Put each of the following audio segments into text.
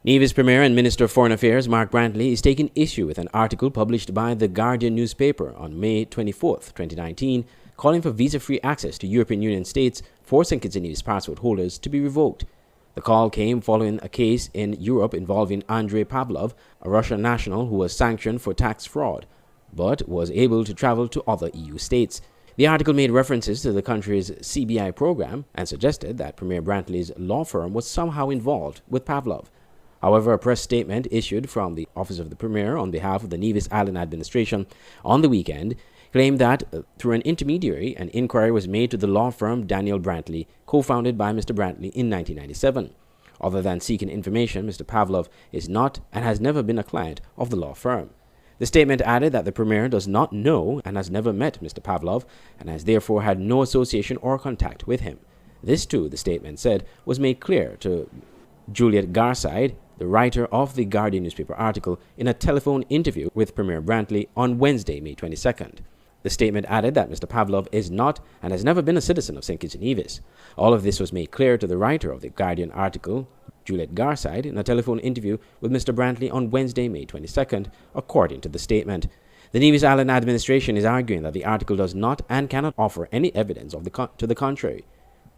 Nevis Premier and Minister of Foreign Affairs Mark Brantley is taking issue with an article published by The Guardian newspaper on May 24, 2019, calling for visa-free access to European Union states for St. Kitts and Nevis passport holders to be revoked. The call came following a case in Europe involving Andrei Pavlov, a Russian national who was sanctioned for tax fraud, but was able to travel to other EU states. The article made references to the country's CBI program and suggested that Premier Brantley's law firm was somehow involved with Pavlov. However, a press statement issued from the Office of the Premier on behalf of the Nevis Island administration on the weekend claimed that through an intermediary, an inquiry was made to the law firm Daniel Brantley, co-founded by Mr. Brantley in 1997. Other than seeking information, Mr. Pavlov is not and has never been a client of the law firm. The statement added that the Premier does not know and has never met Mr. Pavlov and has therefore had no association or contact with him. This, too, the statement said, was made clear to Juliet Garside, the writer of the Guardian newspaper article, in a telephone interview with Premier Brantley on Wednesday, May 22nd. The statement added that Mr. Pavlov is not and has never been a citizen of St. Kitts and Nevis. All of this was made clear to the writer of the Guardian article, Juliet Garside, in a telephone interview with Mr. Brantley on Wednesday, May 22nd, according to the statement. The Nevis Island administration is arguing that the article does not and cannot offer any evidence to the contrary.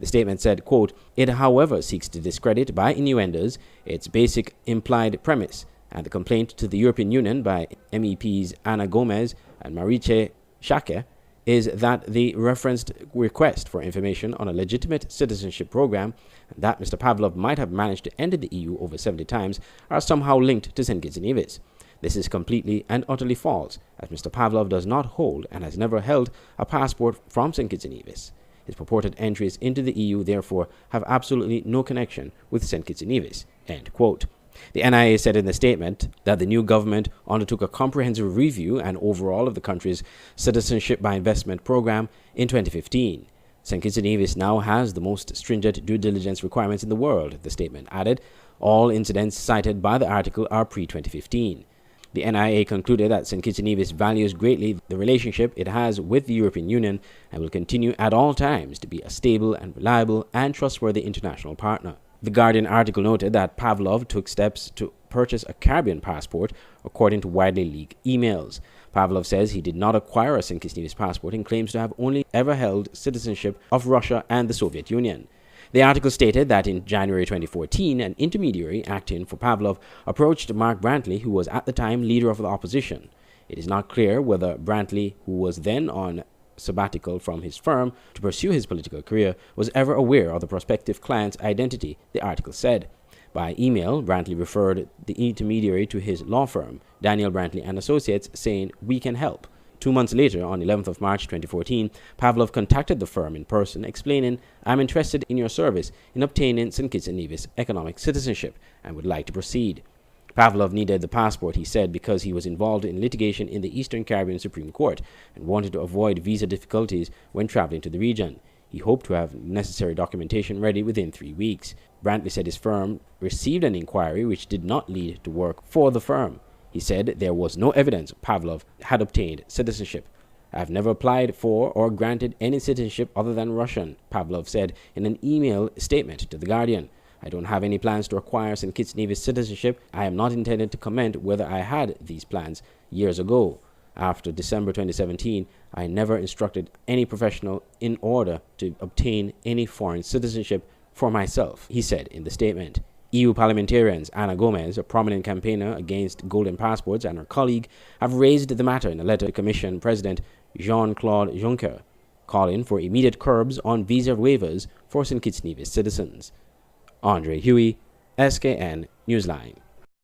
The statement said, quote, "It, however, seeks to discredit by innuendos its basic implied premise, and the complaint to the European Union by MEPs Ana Gomez and Mariche Schaake is that the referenced request for information on a legitimate citizenship program and that Mr. Pavlov might have managed to enter the EU over 70 times are somehow linked to St. Kitts and Nevis. This is completely and utterly false, as Mr. Pavlov does not hold and has never held a passport from St. Kitts and Nevis. His purported entries into the EU, therefore, have absolutely no connection with St. Kitts and Nevis." End quote. The NIA said in the statement that the new government undertook a comprehensive review and overhaul of the country's citizenship by investment program in 2015. St. Kitts and Nevis now has the most stringent due diligence requirements in the world, the statement added. All incidents cited by the article are pre-2015. The NIA concluded that St. Kitts and Nevis values greatly the relationship it has with the European Union and will continue at all times to be a stable and reliable and trustworthy international partner. The Guardian article noted that Pavlov took steps to purchase a Caribbean passport, according to widely leaked emails. Pavlov says he did not acquire a St. Kitts and Nevis passport and claims to have only ever held citizenship of Russia and the Soviet Union. The article stated that in January 2014, an intermediary acting for Pavlov approached Mark Brantley, who was at the time leader of the opposition. It is not clear whether Brantley, who was then on sabbatical from his firm to pursue his political career, was ever aware of the prospective client's identity, the article said. By email, Brantley referred the intermediary to his law firm, Daniel Brantley and Associates, saying, "We can help." 2 months later, on 11th of March 2014, Pavlov contacted the firm in person, explaining, "I'm interested in your service in obtaining St. Kitts and Nevis economic citizenship and would like to proceed." Pavlov needed the passport, he said, because he was involved in litigation in the Eastern Caribbean Supreme Court and wanted to avoid visa difficulties when traveling to the region. He hoped to have necessary documentation ready within 3 weeks. Brantley said his firm received an inquiry which did not lead to work for the firm. He said there was no evidence Pavlov had obtained citizenship. "I have never applied for or granted any citizenship other than Russian," Pavlov said in an email statement to The Guardian. "I don't have any plans to acquire St. Kitts and Nevis citizenship. I am not intended to comment whether I had these plans years ago. After December 2017, I never instructed any professional in order to obtain any foreign citizenship for myself," he said in the statement. EU parliamentarians Ana Gomez, a prominent campaigner against golden passports, and her colleague have raised the matter in a letter to Commission President Jean-Claude Juncker, calling for immediate curbs on visa waivers for St. Kitts and Nevis citizens. Andre Huey, SKN Newsline.